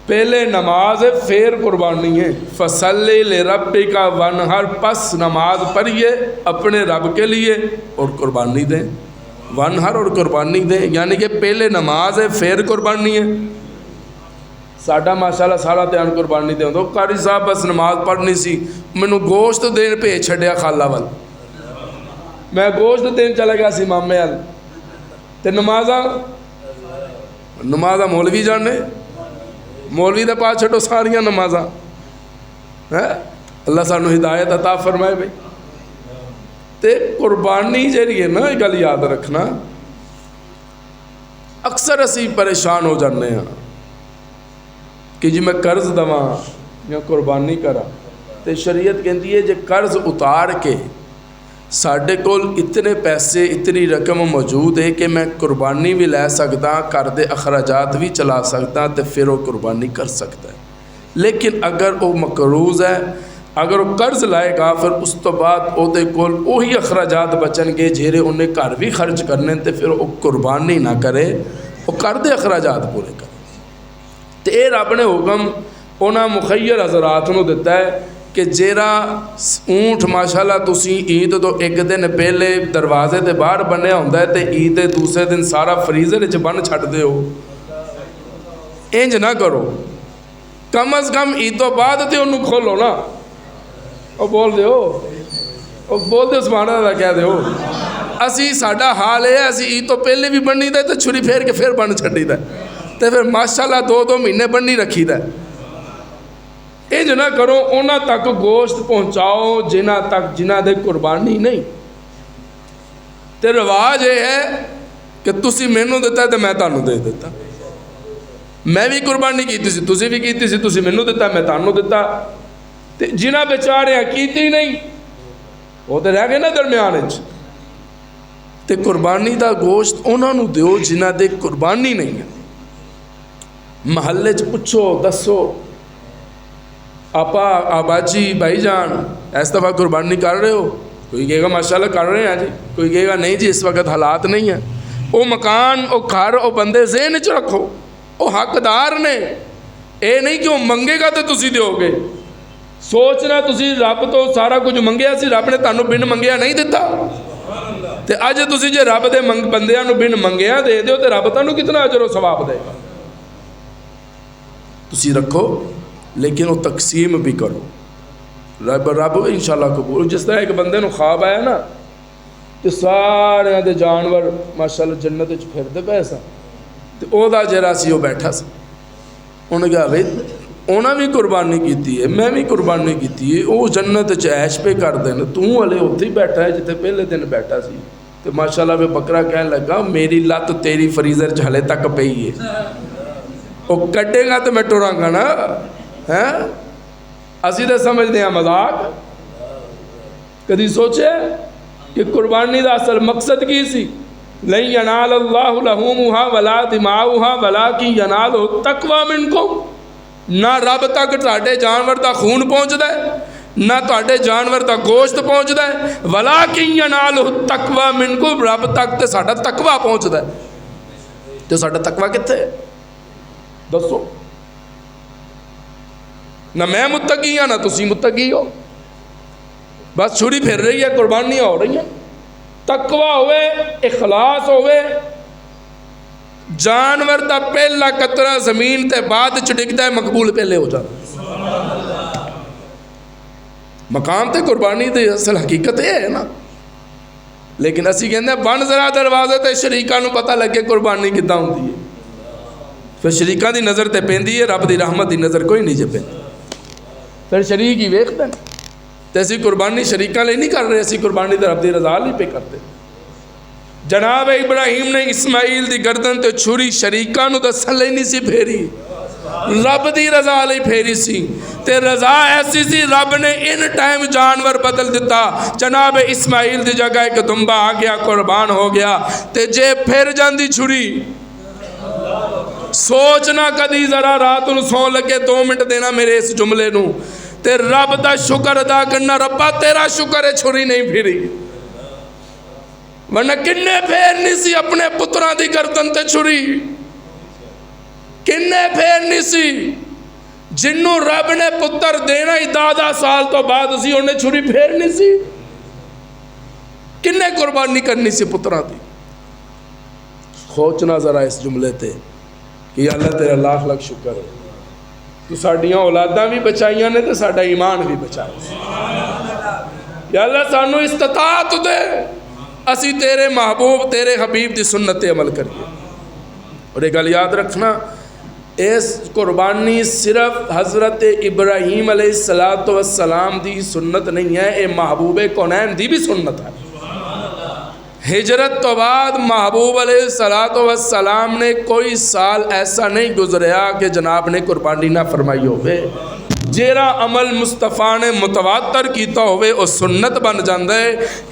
پہلے نماز ہے پھر قربانی ہے فصلی لربک وانحر پس نماز پڑھیے اپنے رب کے لیے اور قربانی دیں وانحر اور قربانی دیں یعنی کہ پہلے نماز ہے پھر قربانی ہے ساڈا ماشاءاللہ سارا دھیان قربانی دے ہوں قاری صاحب بس نماز پڑھنی سی مینوں گوشت دین بھیج چھڈیا خالہ وال میں گوشت دین چلا گیا سی مامے وال تے نمازاں مولوی جانے مولوی دے پاس چھٹو ساریاں نمازاں اللہ سانو ہدایت عطا فرمائے بھئی تے قربانی جیڑی ہے نا یہ گل یاد رکھنا اکثر اسی پریشان ہو جانے ہیں کہ جی میں قرض دواں یا قربانی کرا تے شریعت کہندی ہے جے قرض اتار کے ساڈے کول اتنے پیسے اتنی رقم موجود ہے کہ میں قربانی بھی لے سکتا گھر دے اخراجات بھی چلا سکتا تے پھر وہ قربانی کر سکتا ہے لیکن اگر وہ مقروض ہے اگر وہ قرض لائے گا پھر اس تو بعد وہ کول وہی اخراجات بچن گے جہے انہیں گھر بھی خرچ کرنے تے پھر وہ قربانی نہ کرے، وہ کر دے اخراجات پورے کرے۔ تو یہ رب نے حکم انہاں مخیر حضرات نو دیتا ہے کہ جیرا اونٹ ماشاءاللہ تسی عید تو ایک دن پہلے دروازے دے باہر بنیا ہوندہ ہے تے عید دے دوسرے دن سارا فریزر وچ بن چھڈ دے ہو، انج نہ کرو، کم از کم عید تو بعد تے انہوں کھولو نا، وہ بول دے ہو، وہ بول دے سبحان اللہ کہہ دے ہو۔ اسی ساڈا حال ہے اسی عید تو پہلے بھی بنی دے تے چھری پھیر کے پھر بن چھڈی دے تے پھر ماشاءاللہ 2 مہینے بنی رکھی دے۔ انج نہ کرو، انہاں تک گوشت پہنچاؤ جنہ دے قربانی نہیں۔ تے رواج یہ ہے کہ تسی مینوں دیتا ہے تے میں تانوں دے دیتا، میں بھی قربانی کیتی سی تسی بھی کیتی سی، تسی مینوں دیتا میں تانوں دیتا، تے جنہ بیچارے کیتی نہیں وہ تے رہ گئے نا درمیان وچ۔ تے قربانی دا گوشت انہاں نوں دیو جنہ دے قربانی نہیں ہے۔ محلے چ پوچھو دسو آپا آبا جی بھائی جان اس دفعہ قربانی کر رہے ہو؟ کوئی کہے گا ماشاءاللہ کر رہے ہیں جی، کوئی کہے گا نہیں جی اس وقت حالات نہیں ہیں۔ وہ مکان وہ گھر وہ بندے ذہن چ رکھو، وہ حقدار نے، اے نہیں کہ وہ منگے گا تو تسی دیو گے۔ سوچنا تسی رب تو سارا کچھ منگیا سی، رب نے تانوں بن منگیا نہیں دیتا، تے اج تسی جے رب دے بندیاں نوں بن منگیا دے دیو تے رب تانوں کتنا اجر و ثواب دے گا۔ تسی رکھو لیکن وہ تقسیم بھی کرو، رب انشاءاللہ قبول۔ جس طرح ایک بندے نو خواب آیا نا تو سارے دے جانور ماشاءاللہ جنت وچ پھردے پئے سن، تے او دا جرا سی وہ بیٹھا سی، انہوں نے کہا بھئی انہاں بھی قربانی کیتی ہے میں بھی قربانی کیتی ہے، وہ جنت وچ عیش پہ کر دین، تو ہلے اتھے ہی بیٹھا ہے جتے پہلے دن بیٹھا سی۔ تو ماشاءاللہ وہ بکرا کہنے لگا میری لت تیری فریزر چ ہلے تک پئی ہے، وہ کٹے گا تو میں ٹراں گا نا۔ اسی تو سمجھتے ہیں مذاق، کدی سوچے کہ قربانی دا اصل مقصد کی سی؟ لن ینال اللہ لحومها ولا دماؤها ولکن ینالہ التقوی منکم۔ نہ رب تک تہاڈے جانور دا خون پہنچدا ہے نہ تہاڈے جانور دا گوشت پہنچدا ہے، ولکن ینالہ التقوی منکم، رب تک تے ساڈا تقوی پہنچدا ہے۔ تے ساڈا تقوی کتھے ہے دسو؟ نہ میں متقی ہاں نہ تسی متقی ہو، بس چھری پھر رہی ہے، قربانیاں ہو رہی ہیں۔ تقوی ہوئے، اخلاص ہوئے، جانور دا پہلا قطرہ زمین تے بعد چڑکتا ہے مقبول پہلے ہو جاتا۔ مقام تے قربانی دے اصل حقیقت یہ ہے نا، لیکن اسی کہتے ہیں بن ذرا دروازے تے شریکاں نو پتہ لگے قربانی کداں ہوندی ہے، پھر شریکاں دی نظر تے پیندی ہے، رب دی رحمت دی نظر کوئی نہیں جے پیندی، پھر شریک ہی ویکھدے ہیں۔ تے اسی قربانی شریکاں لئی نہیں کر رہے، اسی قربانی تے رب دی رضا لئی پہ کرتے۔ جناب ابراہیم نے اسماعیل دی گردن تے چھری شریکاں نو دسن لئی نہیں سی پھیری، رب دی رضا لئی پھیری سی، تے رضا ایسی سی رب نے ان ٹائم جانور بدل دیتا۔ جناب اسماعیل دی جگہ ایک دمبا آ گیا، قربان ہو گیا، تے جے پھر جاندی چھری سوچنا کدی ذرا رات نو سو لگے 2 منٹ دینا میرے اس جملے نو، تے رب دا شکر ادا کرنا، ربا تیرا شکر ہے چھری نہیں پھری، ورنہ کنے پھیرنی سی اپنے پتراں دی گردن تے چھری، کنے پھیرنی سی جنوں رب نے پتر دینا ہی 10 سال تو بعد سی انہیں چھری پھیرنی سی، کنے قربانی کرنی سی پتراں دی۔ سوچنا ذرا اس جملے تے کہ اللہ تیرا لاکھ لاکھ شکر ہے، تو ساڈیاں اولاداں بھی بچائیاں نے تے ساڈا ایمان بھی بچایا۔ یا اللہ سانو استطاعت دے اسی تیرے محبوب تیرے حبیب دی سنت عمل کریے۔ اور ایک گل یاد رکھنا، اس قربانی صرف حضرت ابراہیم علیہ السلام دی سنت نہیں ہے، یہ محبوب کونین دی بھی سنت ہے۔ ہجرت تو بعد محبوب علیہ السلام نے کوئی سال ایسا نہیں گزریا کہ جناب نے قربانی نہ فرمائی ہوئے۔ ਜਿਹੜਾ ਅਮਲ ਮੁਸਤਫਾ ਨੇ ਮੁਤਵਾਤਰ ਕੀਤਾ ਹੋਵੇ ਉਹ ਸੁਨਨਤ ਬਣ ਜਾਂਦਾ ਹੈ।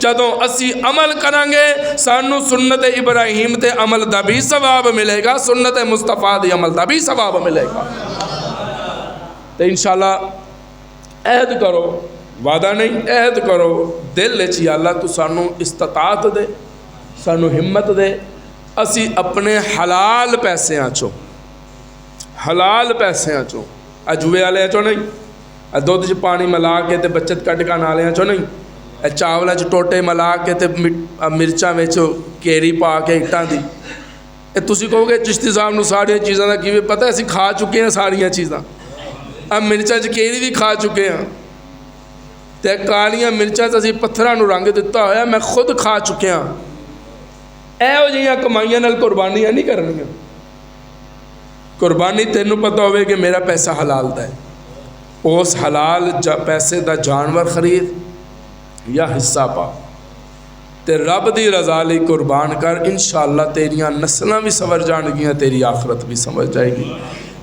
ਜਦੋਂ ਅਸੀਂ ਅਮਲ ਕਰਾਂਗੇ ਸਾਨੂੰ ਸੁਨਨਤ ਇਬਰਾਹੀਮ ਤੇ ਅਮਲ ਦਾ ਵੀ ਸਵਾਬ ਮਿਲੇਗਾ, ਸੁਨਨਤ ਮੁਸਤਫਾ ਦੇ ਅਮਲ ਦਾ ਵੀ ਸਵਾਬ ਮਿਲੇਗਾ। ਤੇ ਇਨਸ਼ਾਅੱਲਾ ਅਹਿਦ ਕਰੋ, ਵਾਦਾ ਨਹੀਂ, ਅਹਿਦ ਕਰੋ ਦਿਲ ਵਿੱਚ, ਯਾ ਅੱਲਾ ਤੂੰ ਸਾਨੂੰ ਇਸਤਤਾਅਤ ਦੇ, ਸਾਨੂੰ ਹਿੰਮਤ ਦੇ, ਅਸੀਂ ਆਪਣੇ ਹਲਾਲ ਪੈਸਿਆਂ ਚੋਂ, ਹਲਾਲ ਪੈਸਿਆਂ ਚੋਂ, ਜੂਏ ਵਾਲਿਆਂ ਚੋਂ ਨਹੀਂ, ਦੁੱਧ 'ਚ ਪਾਣੀ ਮਿਲਾ ਕੇ ਤੇ ਬੱਚਤ ਕੱਢ ਕੇ ਨਾਲਿਆਂ ਚੋਂ ਨਹੀਂ, ਚਾਵਲਾਂ 'ਚ ਟੋਟੇ ਮਿਲਾ ਕੇ ਤੇ ਮਿਰਚਾਂ ਵਿੱਚ ਕੇਰੀ ਪਾ ਕੇ ਇੱਟਾਂ ਦੀ। ਇਹ ਤੁਸੀਂ ਕਹੋਗੇ ਚਿਸ਼ਤੀ ਸਾਹਿਬ ਨੂੰ ਸਾਰੀਆਂ ਚੀਜ਼ਾਂ ਦਾ ਕਿਵੇਂ ਪਤਾ? ਅਸੀਂ ਖਾ ਚੁੱਕੇ ਹਾਂ ਸਾਰੀਆਂ ਚੀਜ਼ਾਂ, ਮਿਰਚਾਂ 'ਚ ਕੇਰੀ ਵੀ ਖਾ ਚੁੱਕੇ ਹਾਂ, ਤੇ ਕਾਲੀਆਂ ਮਿਰਚਾਂ 'ਚ ਅਸੀਂ ਪੱਥਰਾਂ ਨੂੰ ਰੰਗ ਦਿੱਤਾ ਹੋਇਆ, ਮੈਂ ਖੁਦ ਖਾ ਚੁੱਕਿਆ। ਇਹੋ ਜਿਹੀਆਂ ਕਮਾਈਆਂ ਨਾਲ ਕੁਰਬਾਨੀਆਂ ਨਹੀਂ ਕਰਨੀਆਂ। ਕੁਰਬਾਨੀ ਤੈਨੂੰ ਪਤਾ ਹੋਵੇ ਕਿ ਮੇਰਾ ਪੈਸਾ ਹਲਾਲ ਦਾ ਹੈ, ਉਸ ਹਲਾਲ ਪੈਸੇ ਦਾ ਜਾਨਵਰ ਖਰੀਦ ਜਾਂ ਹਿੱਸਾ ਪਾ ਤੇ ਰੱਬ ਦੀ ਰਜ਼ਾ ਲਈ ਕੁਰਬਾਨ ਕਰ। ਇਨਸ਼ਾਅੱਲਾ ਤੇਰੀਆਂ ਨਸਲਾਂ ਵੀ ਸੰਵਰ ਜਾਣਗੀਆਂ, ਤੇਰੀ ਆਖਰਤ ਵੀ ਸੰਵਰ ਜਾਏਗੀ।